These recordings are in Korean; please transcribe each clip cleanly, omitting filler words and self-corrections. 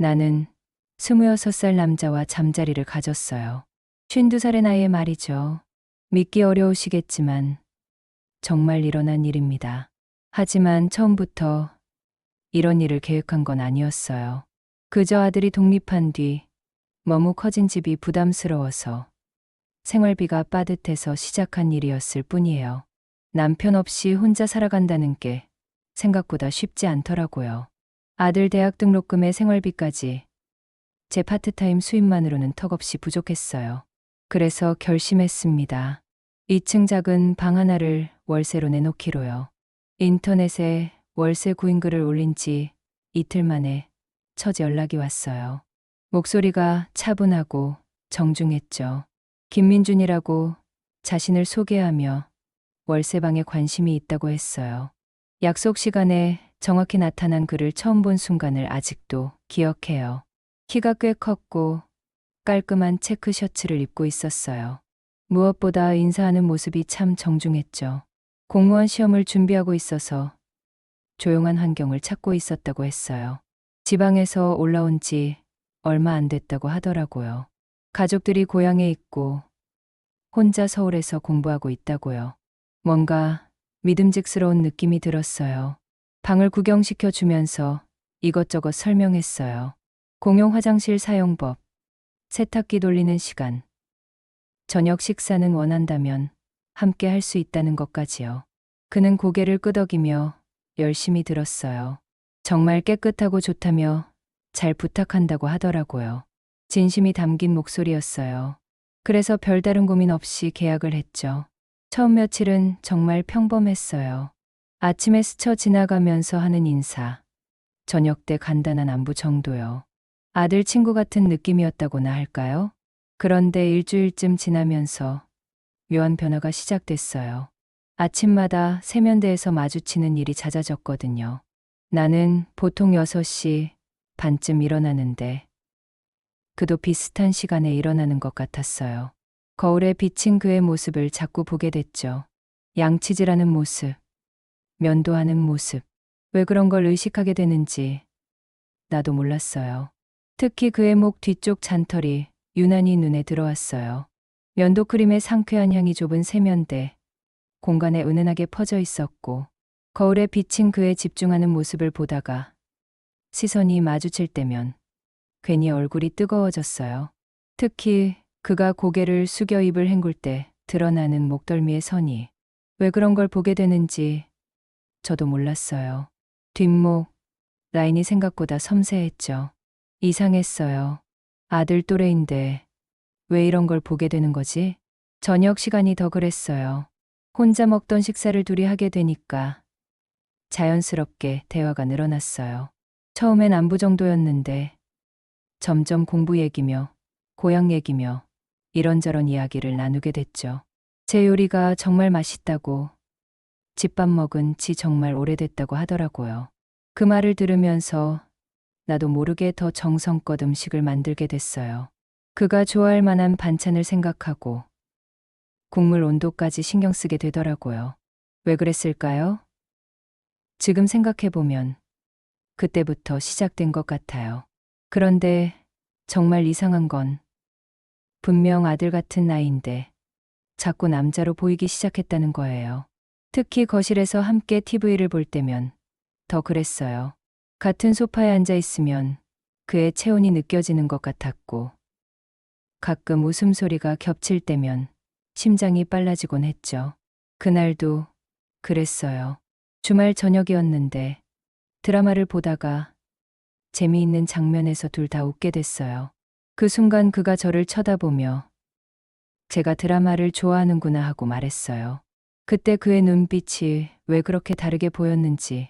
나는 26살 남자와 잠자리를 가졌어요. 52살의 나이에 말이죠. 믿기 어려우시겠지만 정말 일어난 일입니다. 하지만 처음부터 이런 일을 계획한 건 아니었어요. 그저 아들이 독립한 뒤 너무 커진 집이 부담스러워서 생활비가 빠듯해서 시작한 일이었을 뿐이에요. 남편 없이 혼자 살아간다는 게 생각보다 쉽지 않더라고요. 아들 대학 등록금에 생활비까지 제 파트타임 수입만으로는 턱없이 부족했어요. 그래서 결심했습니다. 2층 작은 방 하나를 월세로 내놓기로요. 인터넷에 월세 구인글을 올린 지 이틀 만에 첫 연락이 왔어요. 목소리가 차분하고 정중했죠. 김민준이라고 자신을 소개하며 월세방에 관심이 있다고 했어요. 약속 시간에 정확히 나타난 그를 처음 본 순간을 아직도 기억해요. 키가 꽤 컸고 깔끔한 체크 셔츠를 입고 있었어요. 무엇보다 인사하는 모습이 참 정중했죠. 공무원 시험을 준비하고 있어서 조용한 환경을 찾고 있었다고 했어요. 지방에서 올라온 지 얼마 안 됐다고 하더라고요. 가족들이 고향에 있고 혼자 서울에서 공부하고 있다고요. 뭔가 믿음직스러운 느낌이 들었어요. 방을 구경시켜 주면서 이것저것 설명했어요. 공용 화장실 사용법, 세탁기 돌리는 시간, 저녁 식사는 원한다면 함께 할 수 있다는 것까지요. 그는 고개를 끄덕이며 열심히 들었어요. 정말 깨끗하고 좋다며 잘 부탁한다고 하더라고요. 진심이 담긴 목소리였어요. 그래서 별다른 고민 없이 계약을 했죠. 처음 며칠은 정말 평범했어요. 아침에 스쳐 지나가면서 하는 인사, 저녁 때 간단한 안부 정도요. 아들 친구 같은 느낌이었다고나 할까요? 그런데 일주일쯤 지나면서 묘한 변화가 시작됐어요. 아침마다 세면대에서 마주치는 일이 잦아졌거든요. 나는 보통 6시 반쯤 일어나는데 그도 비슷한 시간에 일어나는 것 같았어요. 거울에 비친 그의 모습을 자꾸 보게 됐죠. 양치질하는 모습, 면도하는 모습. 왜 그런 걸 의식하게 되는지 나도 몰랐어요. 특히 그의 목 뒤쪽 잔털이 유난히 눈에 들어왔어요. 면도 크림의 상쾌한 향이 좁은 세면대, 공간에 은은하게 퍼져 있었고 거울에 비친 그의 집중하는 모습을 보다가 시선이 마주칠 때면 괜히 얼굴이 뜨거워졌어요. 특히 그가 고개를 숙여 입을 헹굴 때 드러나는 목덜미의 선이 왜 그런 걸 보게 되는지 저도 몰랐어요. 뒷목 라인이 생각보다 섬세했죠. 이상했어요. 아들 또래인데 왜 이런 걸 보게 되는 거지? 저녁 시간이 더 그랬어요. 혼자 먹던 식사를 둘이 하게 되니까 자연스럽게 대화가 늘어났어요. 처음엔 안부 정도였는데 점점 공부 얘기며 고향 얘기며 이런저런 이야기를 나누게 됐죠. 제 요리가 정말 맛있다고, 집밥 먹은 지 정말 오래됐다고 하더라고요. 그 말을 들으면서 나도 모르게 더 정성껏 음식을 만들게 됐어요. 그가 좋아할 만한 반찬을 생각하고 국물 온도까지 신경 쓰게 되더라고요. 왜 그랬을까요? 지금 생각해보면 그때부터 시작된 것 같아요. 그런데 정말 이상한 건 분명 아들 같은 나이인데 자꾸 남자로 보이기 시작했다는 거예요. 특히 거실에서 함께 TV를 볼 때면 더 그랬어요. 같은 소파에 앉아 있으면 그의 체온이 느껴지는 것 같았고 가끔 웃음소리가 겹칠 때면 심장이 빨라지곤 했죠. 그날도 그랬어요. 주말 저녁이었는데 드라마를 보다가 재미있는 장면에서 둘 다 웃게 됐어요. 그 순간 그가 저를 쳐다보며 제가 드라마를 좋아하는구나 하고 말했어요. 그때 그의 눈빛이 왜 그렇게 다르게 보였는지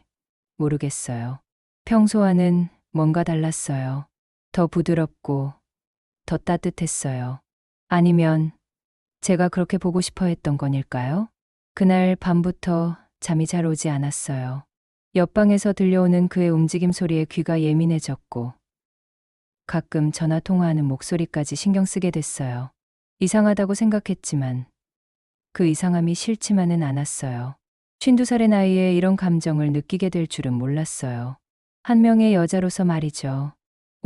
모르겠어요. 평소와는 뭔가 달랐어요. 더 부드럽고 더 따뜻했어요. 아니면 제가 그렇게 보고 싶어 했던 건일까요? 그날 밤부터 잠이 잘 오지 않았어요. 옆방에서 들려오는 그의 움직임 소리에 귀가 예민해졌고 가끔 전화 통화하는 목소리까지 신경 쓰게 됐어요. 이상하다고 생각했지만 그 이상함이 싫지만은 않았어요. 52살의 나이에 이런 감정을 느끼게 될 줄은 몰랐어요. 한 명의 여자로서 말이죠.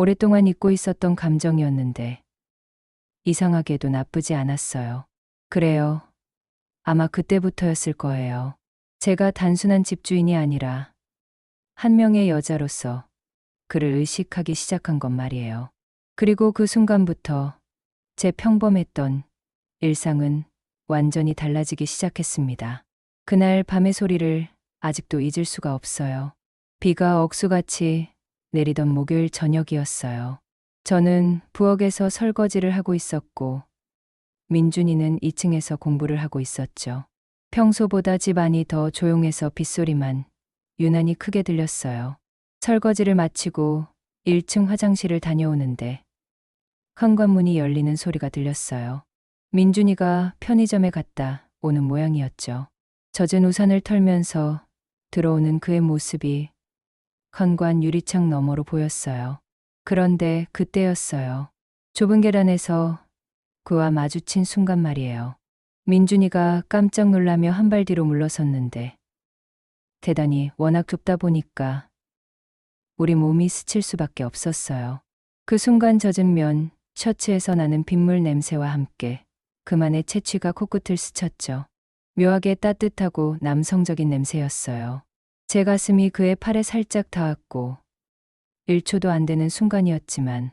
오랫동안 잊고 있었던 감정이었는데 이상하게도 나쁘지 않았어요. 그래요. 아마 그때부터였을 거예요. 제가 단순한 집주인이 아니라 한 명의 여자로서 그를 의식하기 시작한 건 말이에요. 그리고 그 순간부터 제 평범했던 일상은 완전히 달라지기 시작했습니다. 그날 밤의 소리를 아직도 잊을 수가 없어요. 비가 억수같이 내리던 목요일 저녁이었어요. 저는 부엌에서 설거지를 하고 있었고 민준이는 2층에서 공부를 하고 있었죠. 평소보다 집안이 더 조용해서 빗소리만 유난히 크게 들렸어요. 설거지를 마치고 1층 화장실을 다녀오는데 현관문이 열리는 소리가 들렸어요. 민준이가 편의점에 갔다 오는 모양이었죠. 젖은 우산을 털면서 들어오는 그의 모습이 현관 유리창 너머로 보였어요. 그런데 그때였어요. 좁은 계단에서 그와 마주친 순간 말이에요. 민준이가 깜짝 놀라며 한 발 뒤로 물러섰는데 계단이 워낙 좁다 보니까 우리 몸이 스칠 수밖에 없었어요. 그 순간 젖은 면, 셔츠에서 나는 빗물 냄새와 함께 그만의 채취가 코끝을 스쳤죠. 묘하게 따뜻하고 남성적인 냄새였어요. 제 가슴이 그의 팔에 살짝 닿았고 1초도 안 되는 순간이었지만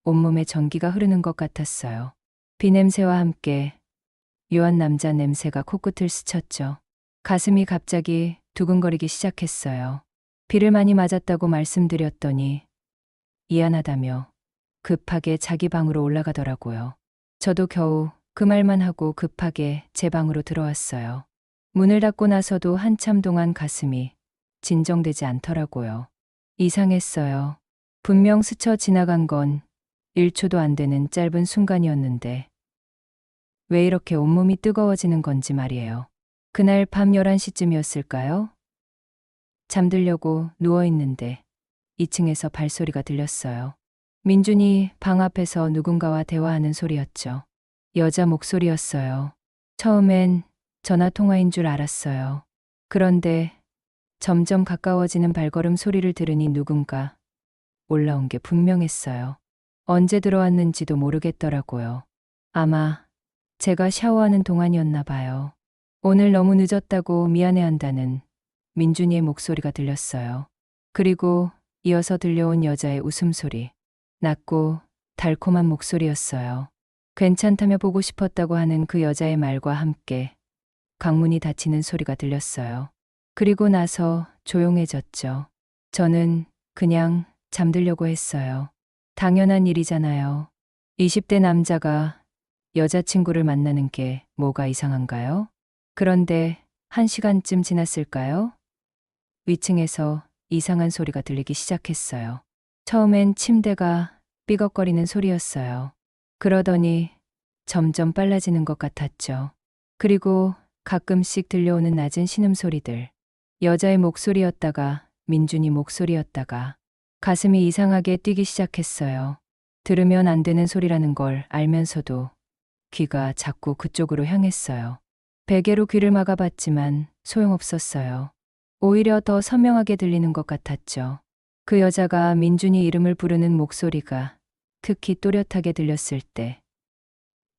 온몸에 전기가 흐르는 것 같았어요. 비 냄새와 함께 묘한 남자 냄새가 코끝을 스쳤죠. 가슴이 갑자기 두근거리기 시작했어요. 비를 많이 맞았다고 말씀드렸더니 미안하다며 급하게 자기 방으로 올라가더라고요. 저도 겨우 그 말만 하고 급하게 제 방으로 들어왔어요. 문을 닫고 나서도 한참 동안 가슴이 진정되지 않더라고요. 이상했어요. 분명 스쳐 지나간 건 1초도 안 되는 짧은 순간이었는데 왜 이렇게 온몸이 뜨거워지는 건지 말이에요. 그날 밤 11시쯤이었을까요? 잠들려고 누워있는데 2층에서 발소리가 들렸어요. 민준이 방 앞에서 누군가와 대화하는 소리였죠. 여자 목소리였어요. 처음엔 전화 통화인 줄 알았어요. 그런데 점점 가까워지는 발걸음 소리를 들으니 누군가 올라온 게 분명했어요. 언제 들어왔는지도 모르겠더라고요. 아마 제가 샤워하는 동안이었나 봐요. 오늘 너무 늦었다고 미안해한다는 민준이의 목소리가 들렸어요. 그리고 이어서 들려온 여자의 웃음소리. 낮고 달콤한 목소리였어요. 괜찮다며 보고 싶었다고 하는 그 여자의 말과 함께 강문이 닫히는 소리가 들렸어요. 그리고 나서 조용해졌죠. 저는 그냥 잠들려고 했어요. 당연한 일이잖아요. 20대 남자가 여자친구를 만나는 게 뭐가 이상한가요? 그런데 1시간쯤 지났을까요? 위층에서 이상한 소리가 들리기 시작했어요. 처음엔 침대가 삐걱거리는 소리였어요. 그러더니 점점 빨라지는 것 같았죠. 그리고 가끔씩 들려오는 낮은 신음소리들. 여자의 목소리였다가 민준이 목소리였다가 가슴이 이상하게 뛰기 시작했어요. 들으면 안 되는 소리라는 걸 알면서도 귀가 자꾸 그쪽으로 향했어요. 베개로 귀를 막아봤지만 소용없었어요. 오히려 더 선명하게 들리는 것 같았죠. 그 여자가 민준이 이름을 부르는 목소리가 특히 또렷하게 들렸을 때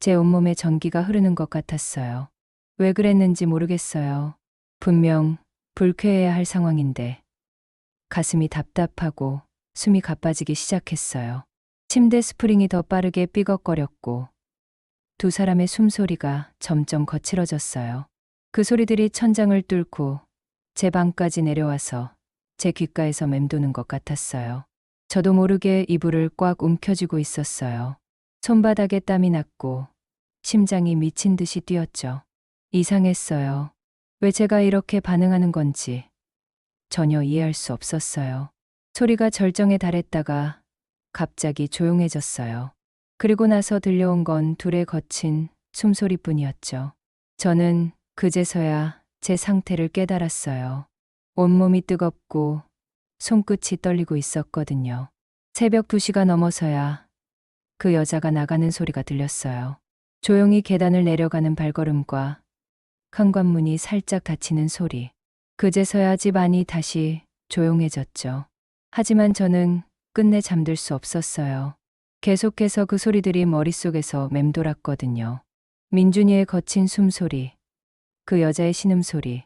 제 온몸에 전기가 흐르는 것 같았어요. 왜 그랬는지 모르겠어요. 분명 불쾌해야 할 상황인데 가슴이 답답하고 숨이 가빠지기 시작했어요. 침대 스프링이 더 빠르게 삐걱거렸고 두 사람의 숨소리가 점점 거칠어졌어요. 그 소리들이 천장을 뚫고 제 방까지 내려와서 제 귓가에서 맴도는 것 같았어요. 저도 모르게 이불을 꽉 움켜쥐고 있었어요. 손바닥에 땀이 났고 심장이 미친 듯이 뛰었죠. 이상했어요. 왜 제가 이렇게 반응하는 건지 전혀 이해할 수 없었어요. 소리가 절정에 달했다가 갑자기 조용해졌어요. 그리고 나서 들려온 건 둘의 거친 숨소리뿐이었죠. 저는 그제서야 제 상태를 깨달았어요. 온몸이 뜨겁고 손끝이 떨리고 있었거든요. 새벽 2시가 넘어서야 그 여자가 나가는 소리가 들렸어요. 조용히 계단을 내려가는 발걸음과 현관문이 살짝 닫히는 소리. 그제서야 집 안이 다시 조용해졌죠. 하지만 저는 끝내 잠들 수 없었어요. 계속해서 그 소리들이 머릿속에서 맴돌았거든요. 민준이의 거친 숨소리, 그 여자의 신음소리,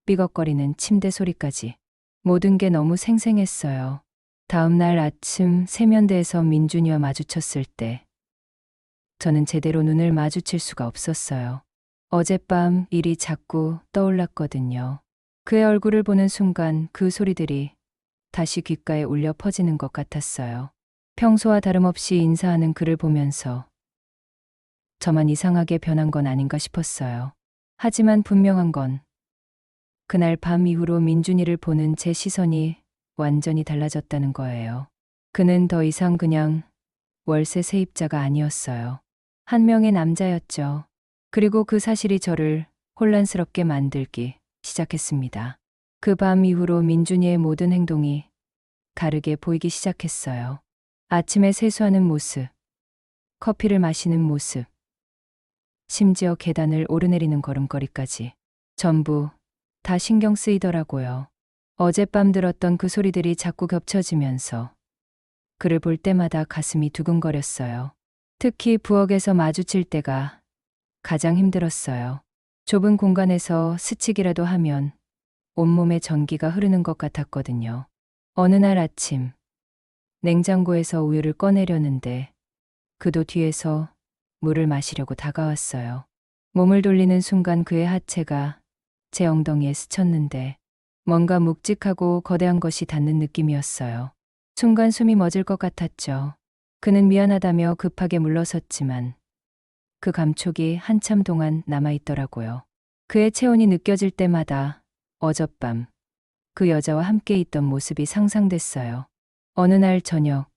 삐걱거리는 침대 소리까지. 모든 게 너무 생생했어요. 다음 날 아침 세면대에서 민준이와 마주쳤을 때 저는 제대로 눈을 마주칠 수가 없었어요. 어젯밤 일이 자꾸 떠올랐거든요. 그의 얼굴을 보는 순간 그 소리들이 다시 귓가에 울려 퍼지는 것 같았어요. 평소와 다름없이 인사하는 그를 보면서 저만 이상하게 변한 건 아닌가 싶었어요. 하지만 분명한 건 그날 밤 이후로 민준이를 보는 제 시선이 완전히 달라졌다는 거예요. 그는 더 이상 그냥 월세 세입자가 아니었어요. 한 명의 남자였죠. 그리고 그 사실이 저를 혼란스럽게 만들기 시작했습니다. 그 밤 이후로 민준이의 모든 행동이 다르게 보이기 시작했어요. 아침에 세수하는 모습, 커피를 마시는 모습, 심지어 계단을 오르내리는 걸음걸이까지 전부 다 신경 쓰이더라고요. 어젯밤 들었던 그 소리들이 자꾸 겹쳐지면서 그를 볼 때마다 가슴이 두근거렸어요. 특히 부엌에서 마주칠 때가 가장 힘들었어요. 좁은 공간에서 스치기라도 하면 온몸에 전기가 흐르는 것 같았거든요. 어느 날 아침, 냉장고에서 우유를 꺼내려는데 그도 뒤에서 물을 마시려고 다가왔어요. 몸을 돌리는 순간 그의 하체가 제 엉덩이에 스쳤는데 뭔가 묵직하고 거대한 것이 닿는 느낌이었어요. 순간 숨이 멎을 것 같았죠. 그는 미안하다며 급하게 물러섰지만 그 감촉이 한참 동안 남아있더라고요. 그의 체온이 느껴질 때마다 어젯밤 그 여자와 함께 있던 모습이 상상됐어요. 어느 날 저녁,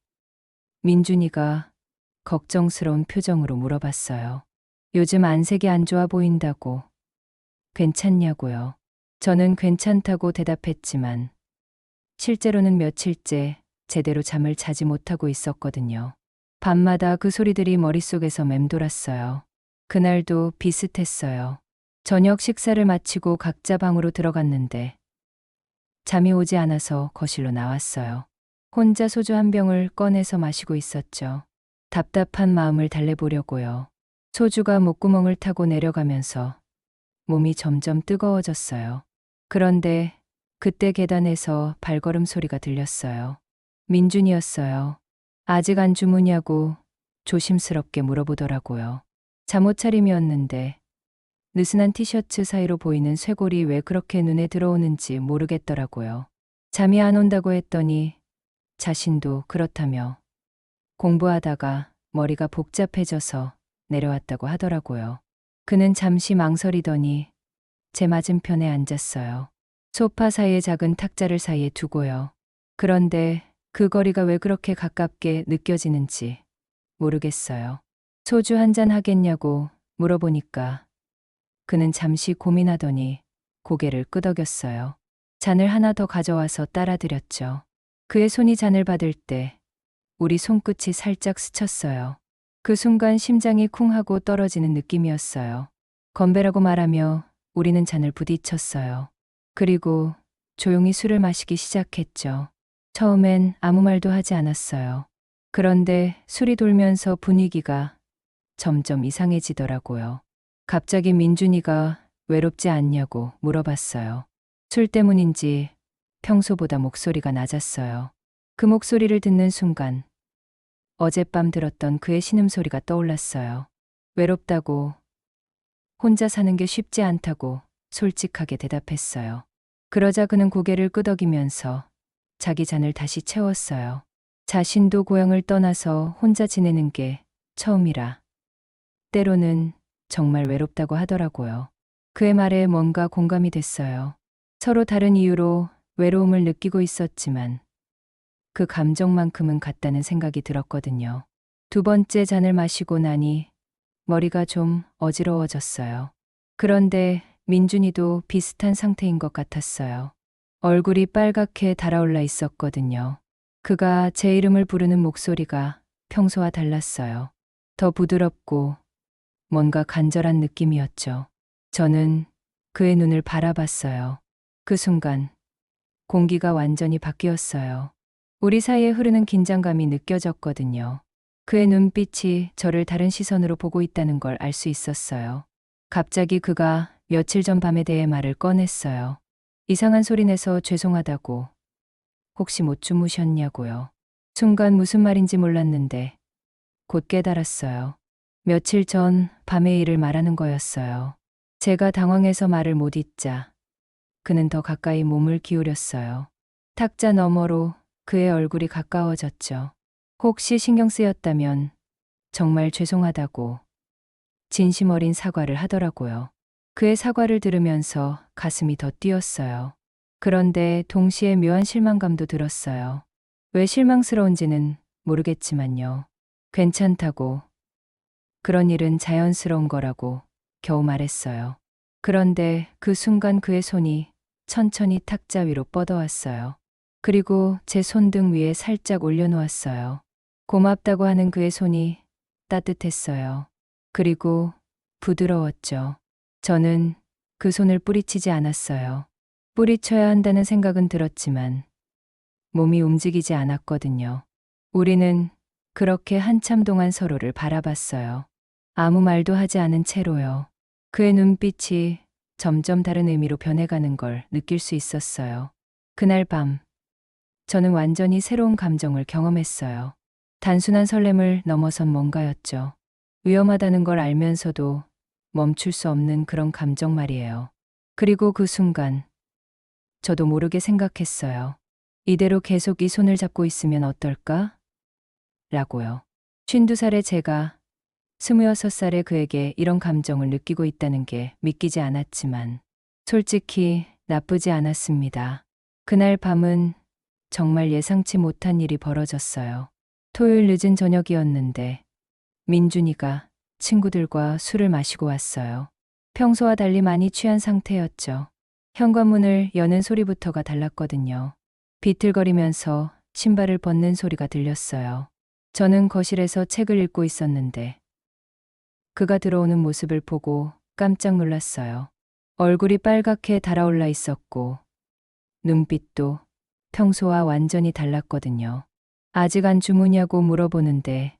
민준이가 걱정스러운 표정으로 물어봤어요. 요즘 안색이 안 좋아 보인다고. 괜찮냐고요. 저는 괜찮다고 대답했지만 실제로는 며칠째 제대로 잠을 자지 못하고 있었거든요. 밤마다 그 소리들이 머릿속에서 맴돌았어요. 그날도 비슷했어요. 저녁 식사를 마치고 각자 방으로 들어갔는데 잠이 오지 않아서 거실로 나왔어요. 혼자 소주 한 병을 꺼내서 마시고 있었죠. 답답한 마음을 달래보려고요. 소주가 목구멍을 타고 내려가면서 몸이 점점 뜨거워졌어요. 그런데 그때 계단에서 발걸음 소리가 들렸어요. 민준이었어요. 아직 안 주무냐고 조심스럽게 물어보더라고요. 잠옷 차림이었는데 느슨한 티셔츠 사이로 보이는 쇄골이 왜 그렇게 눈에 들어오는지 모르겠더라고요. 잠이 안 온다고 했더니 자신도 그렇다며 공부하다가 머리가 복잡해져서 내려왔다고 하더라고요. 그는 잠시 망설이더니 제 맞은편에 앉았어요. 소파 사이에 작은 탁자를 사이에 두고요. 그런데 그 거리가 왜 그렇게 가깝게 느껴지는지 모르겠어요. 소주 한 잔 하겠냐고 물어보니까 그는 잠시 고민하더니 고개를 끄덕였어요. 잔을 하나 더 가져와서 따라드렸죠. 그의 손이 잔을 받을 때 우리 손끝이 살짝 스쳤어요. 그 순간 심장이 쿵 하고 떨어지는 느낌이었어요. 건배라고 말하며 우리는 잔을 부딪혔어요. 그리고 조용히 술을 마시기 시작했죠. 처음엔 아무 말도 하지 않았어요. 그런데 술이 돌면서 분위기가 점점 이상해지더라고요. 갑자기 민준이가 외롭지 않냐고 물어봤어요. 술 때문인지 평소보다 목소리가 낮았어요. 그 목소리를 듣는 순간 어젯밤 들었던 그의 신음소리가 떠올랐어요. 외롭다고, 혼자 사는 게 쉽지 않다고 솔직하게 대답했어요. 그러자 그는 고개를 끄덕이면서 자기 잔을 다시 채웠어요. 자신도 고향을 떠나서 혼자 지내는 게 처음이라 때로는 정말 외롭다고 하더라고요. 그의 말에 뭔가 공감이 됐어요. 서로 다른 이유로 외로움을 느끼고 있었지만 그 감정만큼은 같다는 생각이 들었거든요. 두 번째 잔을 마시고 나니 머리가 좀 어지러워졌어요. 그런데 민준이도 비슷한 상태인 것 같았어요. 얼굴이 빨갛게 달아올라 있었거든요. 그가 제 이름을 부르는 목소리가 평소와 달랐어요. 더 부드럽고 뭔가 간절한 느낌이었죠. 저는 그의 눈을 바라봤어요. 그 순간 공기가 완전히 바뀌었어요. 우리 사이에 흐르는 긴장감이 느껴졌거든요. 그의 눈빛이 저를 다른 시선으로 보고 있다는 걸 알 수 있었어요. 갑자기 그가 며칠 전 밤에 대해 말을 꺼냈어요. 이상한 소리 내서 죄송하다고. 혹시 못 주무셨냐고요. 순간 무슨 말인지 몰랐는데 곧 깨달았어요. 며칠 전 밤의 일을 말하는 거였어요. 제가 당황해서 말을 못 잇자 그는 더 가까이 몸을 기울였어요. 탁자 너머로 그의 얼굴이 가까워졌죠. 혹시 신경 쓰였다면 정말 죄송하다고 진심 어린 사과를 하더라고요. 그의 사과를 들으면서 가슴이 더 뛰었어요. 그런데 동시에 묘한 실망감도 들었어요. 왜 실망스러운지는 모르겠지만요. 괜찮다고. 그런 일은 자연스러운 거라고 겨우 말했어요. 그런데 그 순간 그의 손이 천천히 탁자 위로 뻗어왔어요. 그리고 제 손등 위에 살짝 올려놓았어요. 고맙다고 하는 그의 손이 따뜻했어요. 그리고 부드러웠죠. 저는 그 손을 뿌리치지 않았어요. 뿌리쳐야 한다는 생각은 들었지만 몸이 움직이지 않았거든요. 우리는 그렇게 한참 동안 서로를 바라봤어요. 아무 말도 하지 않은 채로요. 그의 눈빛이 점점 다른 의미로 변해가는 걸 느낄 수 있었어요. 그날 밤, 저는 완전히 새로운 감정을 경험했어요. 단순한 설렘을 넘어선 뭔가였죠. 위험하다는 걸 알면서도 멈출 수 없는 그런 감정 말이에요. 그리고 그 순간, 저도 모르게 생각했어요. 이대로 계속 이 손을 잡고 있으면 어떨까? 라고요. 52살의 제가 26살의 그에게 이런 감정을 느끼고 있다는 게 믿기지 않았지만 솔직히 나쁘지 않았습니다. 그날 밤은 정말 예상치 못한 일이 벌어졌어요. 토요일 늦은 저녁이었는데 민준이가 친구들과 술을 마시고 왔어요. 평소와 달리 많이 취한 상태였죠. 현관문을 여는 소리부터가 달랐거든요. 비틀거리면서 신발을 벗는 소리가 들렸어요. 저는 거실에서 책을 읽고 있었는데 그가 들어오는 모습을 보고 깜짝 놀랐어요. 얼굴이 빨갛게 달아올라 있었고 눈빛도 평소와 완전히 달랐거든요. 아직 안 주무냐고 물어보는데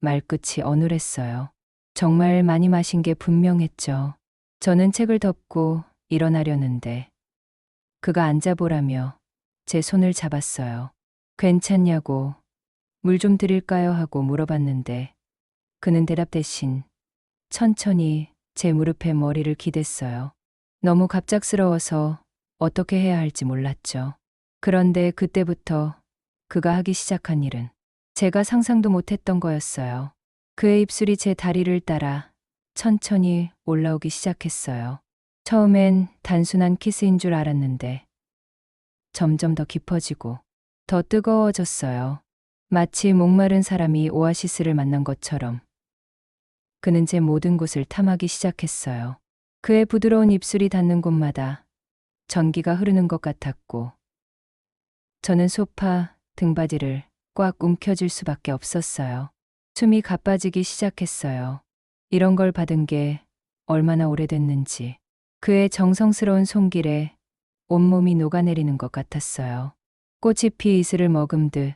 말끝이 어눌했어요. 정말 많이 마신 게 분명했죠. 저는 책을 덮고 일어나려는데 그가 앉아보라며 제 손을 잡았어요. 괜찮냐고, 물 좀 드릴까요? 하고 물어봤는데 그는 대답 대신 천천히 제 무릎에 머리를 기댔어요. 너무 갑작스러워서 어떻게 해야 할지 몰랐죠. 그런데 그때부터 그가 하기 시작한 일은 제가 상상도 못했던 거였어요. 그의 입술이 제 다리를 따라 천천히 올라오기 시작했어요. 처음엔 단순한 키스인 줄 알았는데 점점 더 깊어지고 더 뜨거워졌어요. 마치 목마른 사람이 오아시스를 만난 것처럼 그는 제 모든 곳을 탐하기 시작했어요. 그의 부드러운 입술이 닿는 곳마다 전기가 흐르는 것 같았고 저는 소파 등받이를 꽉 움켜쥘 수밖에 없었어요. 숨이 가빠지기 시작했어요. 이런 걸 받은 게 얼마나 오래됐는지. 그의 정성스러운 손길에 온몸이 녹아내리는 것 같았어요. 꽃이 피 이슬을 머금듯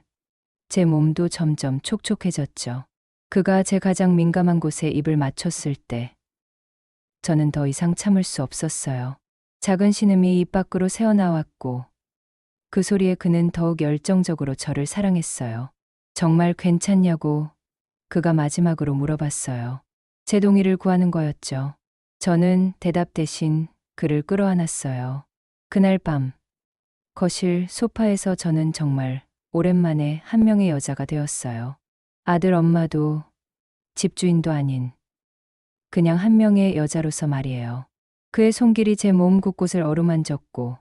제 몸도 점점 촉촉해졌죠. 그가 제 가장 민감한 곳에 입을 맞췄을 때 저는 더 이상 참을 수 없었어요. 작은 신음이 입 밖으로 새어나왔고 그 소리에 그는 더욱 열정적으로 저를 사랑했어요. 정말 괜찮냐고 그가 마지막으로 물어봤어요. 제 동의를 구하는 거였죠. 저는 대답 대신 그를 끌어안았어요. 그날 밤 거실 소파에서 저는 정말 오랜만에 한 명의 여자가 되었어요. 아들 엄마도 집주인도 아닌 그냥 한 명의 여자로서 말이에요. 그의 손길이 제 몸 곳곳을 어루만졌고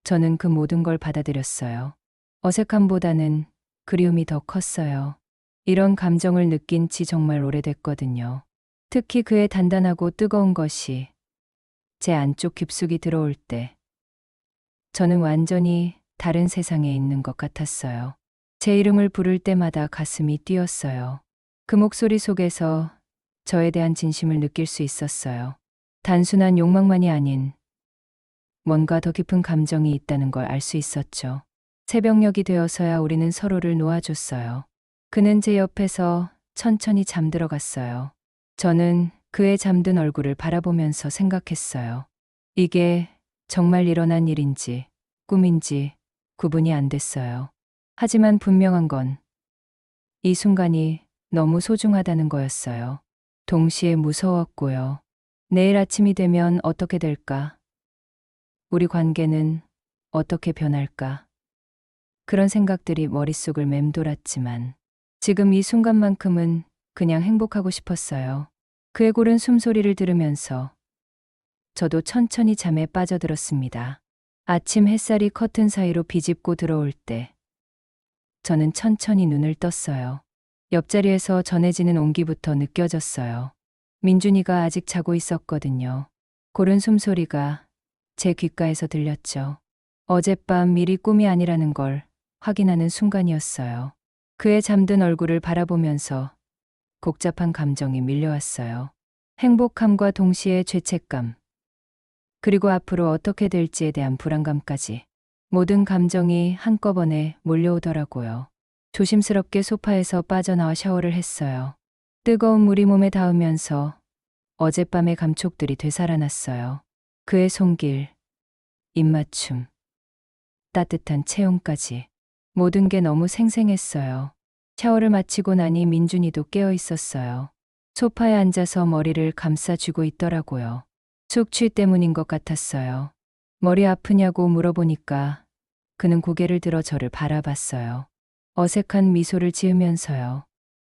저는 그 모든 걸 받아들였어요. 어색함보다는 그리움이 더 컸어요. 이런 감정을 느낀 지 정말 오래됐거든요. 특히 그의 단단하고 뜨거운 것이 제 안쪽 깊숙이 들어올 때 저는 완전히 다른 세상에 있는 것 같았어요. 제 이름을 부를 때마다 가슴이 뛰었어요. 그 목소리 속에서 저에 대한 진심을 느낄 수 있었어요. 단순한 욕망만이 아닌 뭔가 더 깊은 감정이 있다는 걸 알 수 있었죠. 새벽녘이 되어서야 우리는 서로를 놓아줬어요. 그는 제 옆에서 천천히 잠들어 갔어요. 저는 그의 잠든 얼굴을 바라보면서 생각했어요. 이게 정말 일어난 일인지 꿈인지 구분이 안 됐어요. 하지만 분명한 건 이 순간이 너무 소중하다는 거였어요. 동시에 무서웠고요. 내일 아침이 되면 어떻게 될까? 우리 관계는 어떻게 변할까? 그런 생각들이 머릿속을 맴돌았지만 지금 이 순간만큼은 그냥 행복하고 싶었어요. 그의 고른 숨소리를 들으면서 저도 천천히 잠에 빠져들었습니다. 아침 햇살이 커튼 사이로 비집고 들어올 때 저는 천천히 눈을 떴어요. 옆자리에서 전해지는 온기부터 느껴졌어요. 민준이가 아직 자고 있었거든요. 고른 숨소리가 제 귓가에서 들렸죠. 어젯밤 미리 꿈이 아니라는 걸 확인하는 순간이었어요. 그의 잠든 얼굴을 바라보면서 복잡한 감정이 밀려왔어요. 행복함과 동시에 죄책감, 그리고 앞으로 어떻게 될지에 대한 불안감까지. 모든 감정이 한꺼번에 몰려오더라고요. 조심스럽게 소파에서 빠져나와 샤워를 했어요. 뜨거운 물이 몸에 닿으면서 어젯밤의 감촉들이 되살아났어요. 그의 손길, 입맞춤, 따뜻한 체온까지. 모든 게 너무 생생했어요. 샤워를 마치고 나니 민준이도 깨어 있었어요. 소파에 앉아서 머리를 감싸쥐고 있더라고요. 숙취 때문인 것 같았어요. 머리 아프냐고 물어보니까 그는 고개를 들어 저를 바라봤어요. 어색한 미소를 지으면서요.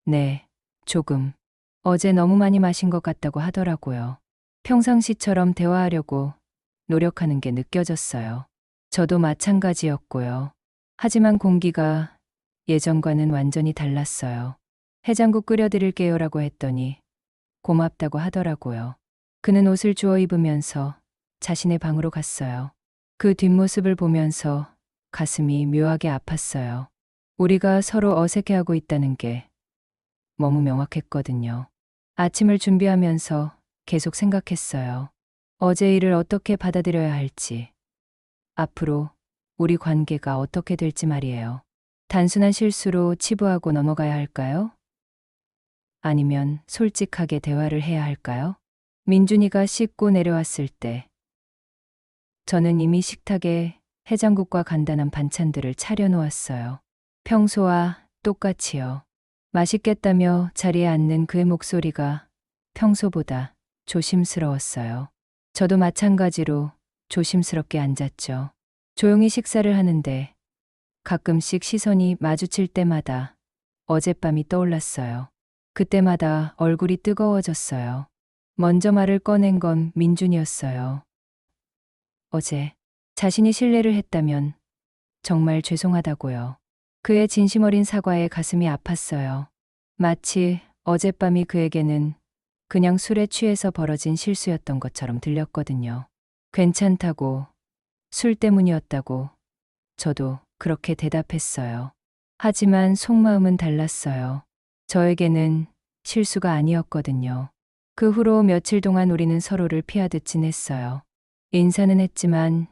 네, 조금. 어제 너무 많이 마신 것 같다고 하더라고요. 평상시처럼 대화하려고 노력하는 게 느껴졌어요. 저도 마찬가지였고요. 하지만 공기가 예전과는 완전히 달랐어요. 해장국 끓여드릴게요라고 했더니 고맙다고 하더라고요. 그는 옷을 주워 입으면서 자신의 방으로 갔어요. 그 뒷모습을 보면서 가슴이 묘하게 아팠어요. 우리가 서로 어색해하고 있다는 게 너무 명확했거든요. 아침을 준비하면서 계속 생각했어요. 어제 일을 어떻게 받아들여야 할지, 앞으로 우리 관계가 어떻게 될지 말이에요. 단순한 실수로 치부하고 넘어가야 할까요? 아니면 솔직하게 대화를 해야 할까요? 민준이가 씻고 내려왔을 때 저는 이미 식탁에 해장국과 간단한 반찬들을 차려놓았어요. 평소와 똑같이요. 맛있겠다며 자리에 앉는 그의 목소리가 평소보다 조심스러웠어요. 저도 마찬가지로 조심스럽게 앉았죠. 조용히 식사를 하는데 가끔씩 시선이 마주칠 때마다 어젯밤이 떠올랐어요. 그때마다 얼굴이 뜨거워졌어요. 먼저 말을 꺼낸 건 민준이었어요. 어제 자신이 실례를 했다면 정말 죄송하다고요. 그의 진심 어린 사과에 가슴이 아팠어요. 마치 어젯밤이 그에게는 그냥 술에 취해서 벌어진 실수였던 것처럼 들렸거든요. 괜찮다고, 술 때문이었다고 저도 그렇게 대답했어요. 하지만 속마음은 달랐어요. 저에게는 실수가 아니었거든요. 그 후로 며칠 동안 우리는 서로를 피하듯 지냈어요. 인사는 했지만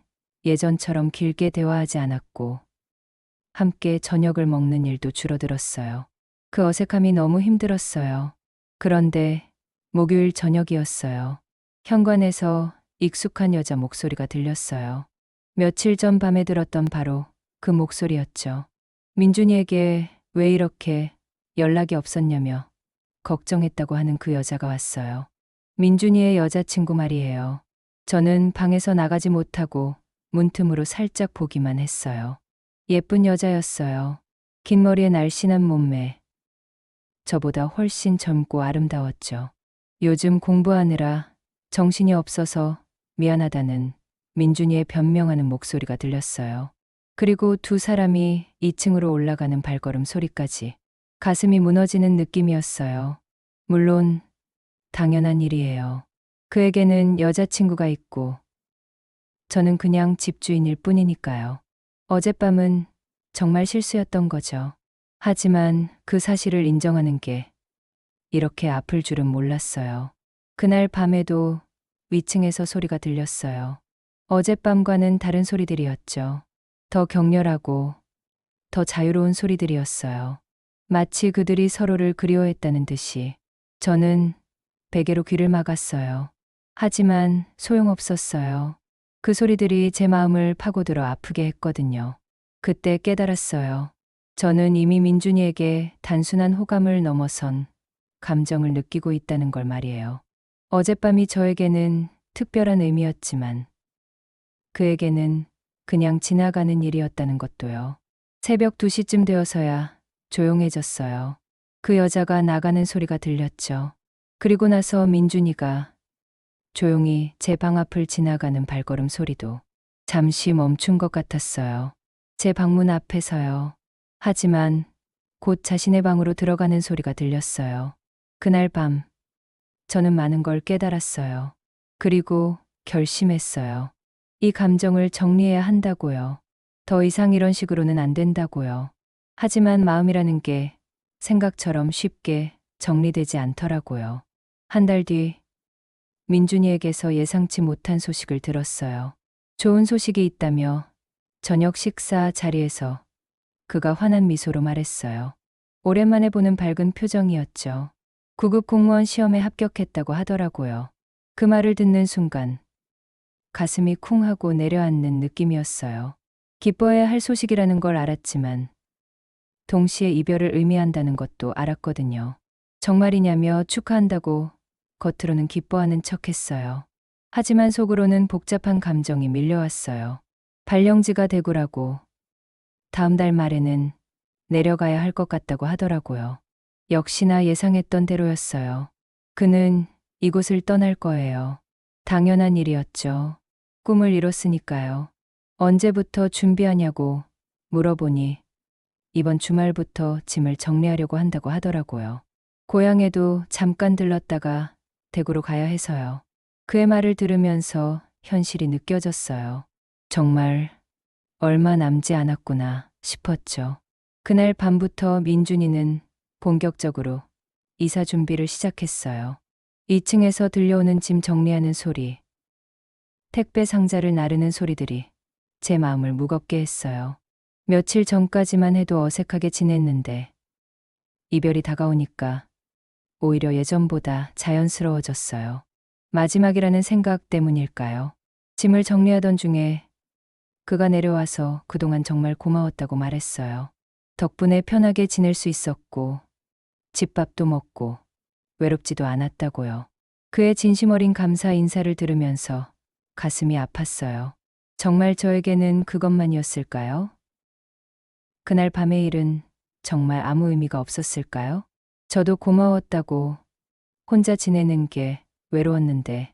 예전처럼 길게 대화하지 않았고 함께 저녁을 먹는 일도 줄어들었어요. 그 어색함이 너무 힘들었어요. 그런데 목요일 저녁이었어요. 현관에서 익숙한 여자 목소리가 들렸어요. 며칠 전 밤에 들었던 바로 그 목소리였죠. 민준이에게 왜 이렇게 연락이 없었냐며 걱정했다고 하는 그 여자가 왔어요. 민준이의 여자친구 말이에요. 저는 방에서 나가지 못하고 문틈으로 살짝 보기만 했어요. 예쁜 여자였어요. 긴 머리에 날씬한 몸매. 저보다 훨씬 젊고 아름다웠죠. 요즘 공부하느라 정신이 없어서 미안하다는 민준이의 변명하는 목소리가 들렸어요. 그리고 두 사람이 2층으로 올라가는 발걸음 소리까지. 가슴이 무너지는 느낌이었어요. 물론 당연한 일이에요. 그에게는 여자친구가 있고 저는 그냥 집주인일 뿐이니까요. 어젯밤은 정말 실수였던 거죠. 하지만 그 사실을 인정하는 게 이렇게 아플 줄은 몰랐어요. 그날 밤에도 위층에서 소리가 들렸어요. 어젯밤과는 다른 소리들이었죠. 더 격렬하고 더 자유로운 소리들이었어요. 마치 그들이 서로를 그리워했다는 듯이. 저는 베개로 귀를 막았어요. 하지만 소용없었어요. 그 소리들이 제 마음을 파고들어 아프게 했거든요. 그때 깨달았어요. 저는 이미 민준이에게 단순한 호감을 넘어선 감정을 느끼고 있다는 걸 말이에요. 어젯밤이 저에게는 특별한 의미였지만 그에게는 그냥 지나가는 일이었다는 것도요. 새벽 2시쯤 되어서야 조용해졌어요. 그 여자가 나가는 소리가 들렸죠. 그리고 나서 민준이가 조용히 제 방 앞을 지나가는 발걸음 소리도 잠시 멈춘 것 같았어요. 제 방문 앞에서요. 하지만 곧 자신의 방으로 들어가는 소리가 들렸어요. 그날 밤 저는 많은 걸 깨달았어요. 그리고 결심했어요. 이 감정을 정리해야 한다고요. 더 이상 이런 식으로는 안 된다고요. 하지만 마음이라는 게 생각처럼 쉽게 정리되지 않더라고요. 한 달 뒤 민준이에게서 예상치 못한 소식을 들었어요. 좋은 소식이 있다며 저녁 식사 자리에서 그가 환한 미소로 말했어요. 오랜만에 보는 밝은 표정이었죠. 9급 공무원 시험에 합격했다고 하더라고요. 그 말을 듣는 순간 가슴이 쿵 하고 내려앉는 느낌이었어요. 기뻐해야 할 소식이라는 걸 알았지만 동시에 이별을 의미한다는 것도 알았거든요. 정말이냐며 축하한다고 겉으로는 기뻐하는 척했어요. 하지만 속으로는 복잡한 감정이 밀려왔어요. 발령지가 대구라고 다음 달 말에는 내려가야 할 것 같다고 하더라고요. 역시나 예상했던 대로였어요. 그는 이곳을 떠날 거예요. 당연한 일이었죠. 꿈을 이뤘으니까요. 언제부터 준비하냐고 물어보니 이번 주말부터 짐을 정리하려고 한다고 하더라고요. 고향에도 잠깐 들렀다가 대구로 가야 해서요. 그의 말을 들으면서 현실이 느껴졌어요. 정말 얼마 남지 않았구나 싶었죠. 그날 밤부터 민준이는 본격적으로 이사 준비를 시작했어요. 2층에서 들려오는 짐 정리하는 소리, 택배 상자를 나르는 소리들이 제 마음을 무겁게 했어요. 며칠 전까지만 해도 어색하게 지냈는데 이별이 다가오니까 오히려 예전보다 자연스러워졌어요. 마지막이라는 생각 때문일까요? 짐을 정리하던 중에 그가 내려와서 그동안 정말 고마웠다고 말했어요. 덕분에 편하게 지낼 수 있었고 집밥도 먹고 외롭지도 않았다고요. 그의 진심 어린 감사 인사를 들으면서 가슴이 아팠어요. 정말 저에게는 그것만이었을까요? 그날 밤의 일은 정말 아무 의미가 없었을까요? 저도 고마웠다고 혼자 지내는 게 외로웠는데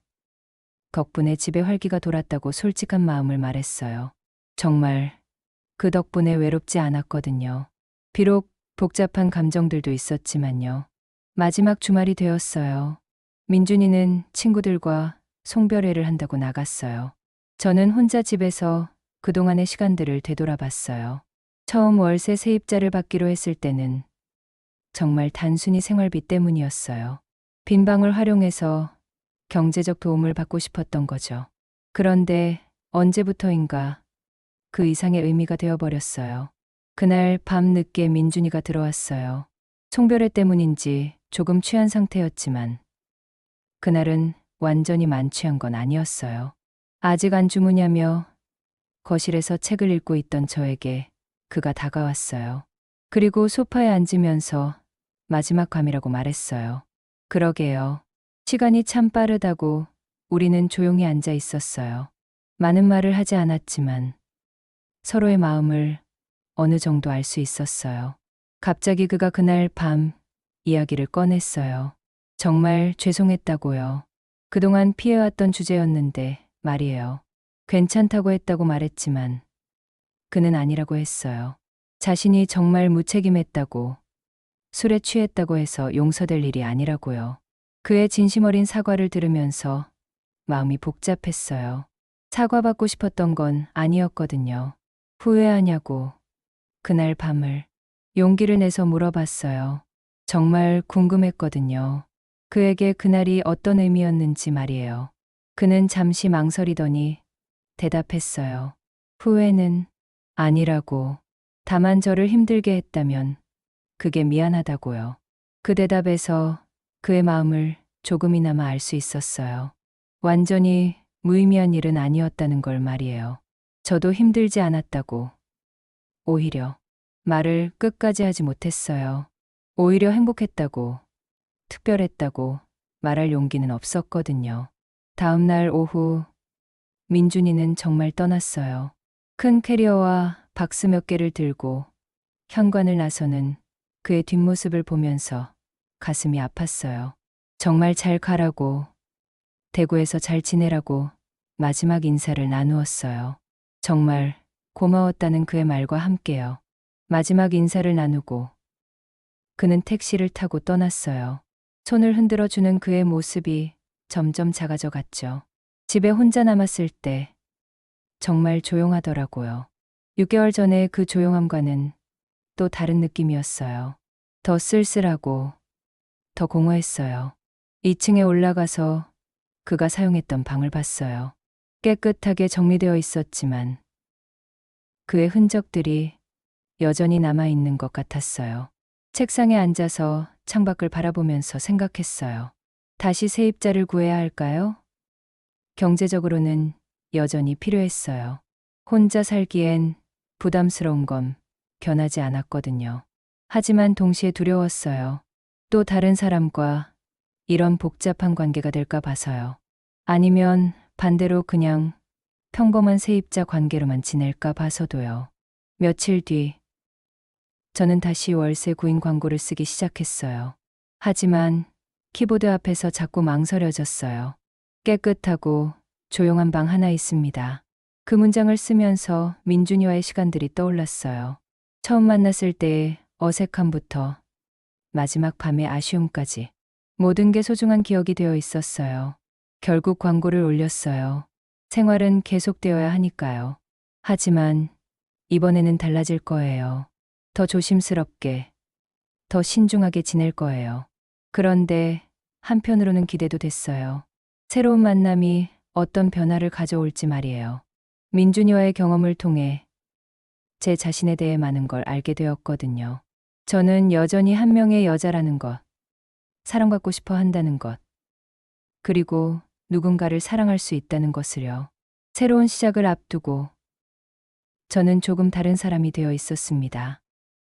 덕분에 집에 활기가 돌았다고 솔직한 마음을 말했어요. 정말 그 덕분에 외롭지 않았거든요. 비록 복잡한 감정들도 있었지만요. 마지막 주말이 되었어요. 민준이는 친구들과 송별회를 한다고 나갔어요. 저는 혼자 집에서 그동안의 시간들을 되돌아봤어요. 처음 월세 세입자를 받기로 했을 때는 정말 단순히 생활비 때문이었어요. 빈 방을 활용해서 경제적 도움을 받고 싶었던 거죠. 그런데 언제부터인가 그 이상의 의미가 되어버렸어요. 그날 밤 늦게 민준이가 들어왔어요. 송별회 때문인지 조금 취한 상태였지만 그날은 완전히 만취한 건 아니었어요. 아직 안 주무냐며 거실에서 책을 읽고 있던 저에게 그가 다가왔어요. 그리고 소파에 앉으면서 마지막 밤이라고 말했어요. 그러게요. 시간이 참 빠르다고 우리는 조용히 앉아 있었어요. 많은 말을 하지 않았지만 서로의 마음을 어느 정도 알 수 있었어요. 갑자기 그가 그날 밤 이야기를 꺼냈어요. 정말 죄송했다고요. 그동안 피해왔던 주제였는데 말이에요. 괜찮다고 했다고 말했지만 그는 아니라고 했어요. 자신이 정말 무책임했다고, 술에 취했다고 해서 용서될 일이 아니라고요. 그의 진심 어린 사과를 들으면서 마음이 복잡했어요. 사과받고 싶었던 건 아니었거든요. 후회하냐고 그날 밤을 용기를 내서 물어봤어요. 정말 궁금했거든요. 그에게 그날이 어떤 의미였는지 말이에요. 그는 잠시 망설이더니 대답했어요. 후회는 아니라고. 다만 저를 힘들게 했다면 그게 미안하다고요. 그 대답에서 그의 마음을 조금이나마 알 수 있었어요. 완전히 무의미한 일은 아니었다는 걸 말이에요. 저도 힘들지 않았다고. 오히려 말을 끝까지 하지 못했어요. 오히려 행복했다고, 특별했다고 말할 용기는 없었거든요. 다음 날 오후 민준이는 정말 떠났어요. 큰 캐리어와 박스 몇 개를 들고 현관을 나서는 그의 뒷모습을 보면서 가슴이 아팠어요. 정말 잘 가라고, 대구에서 잘 지내라고 마지막 인사를 나누었어요. 정말 고마웠다는 그의 말과 함께요. 마지막 인사를 나누고 그는 택시를 타고 떠났어요. 손을 흔들어 주는 그의 모습이 점점 작아져 갔죠. 집에 혼자 남았을 때 정말 조용하더라고요. 6개월 전에 그 조용함과는 또 다른 느낌이었어요. 더 쓸쓸하고 더 공허했어요. 2층에 올라가서 그가 사용했던 방을 봤어요. 깨끗하게 정리되어 있었지만 그의 흔적들이 여전히 남아있는 것 같았어요. 책상에 앉아서 창밖을 바라보면서 생각했어요. 다시 세입자를 구해야 할까요? 경제적으로는 여전히 필요했어요. 혼자 살기엔 부담스러운 건 견하지 않았거든요. 하지만 동시에 두려웠어요. 또 다른 사람과 이런 복잡한 관계가 될까 봐서요. 아니면 반대로 그냥 평범한 세입자 관계로만 지낼까 봐서도요. 며칠 뒤 저는 다시 월세 구인 광고를 쓰기 시작했어요. 하지만 키보드 앞에서 자꾸 망설여졌어요. 깨끗하고 조용한 방 하나 있습니다. 그 문장을 쓰면서 민준이와의 시간들이 떠올랐어요. 처음 만났을 때의 어색함부터 마지막 밤의 아쉬움까지 모든 게 소중한 기억이 되어 있었어요. 결국 광고를 올렸어요. 생활은 계속되어야 하니까요. 하지만 이번에는 달라질 거예요. 더 조심스럽게, 더 신중하게 지낼 거예요. 그런데 한편으로는 기대도 됐어요. 새로운 만남이 어떤 변화를 가져올지 말이에요. 민준이와의 경험을 통해 제 자신에 대해 많은 걸 알게 되었거든요. 저는 여전히 한 명의 여자라는 것, 사랑받고 싶어 한다는 것, 그리고 누군가를 사랑할 수 있다는 것을요. 새로운 시작을 앞두고 저는 조금 다른 사람이 되어 있었습니다.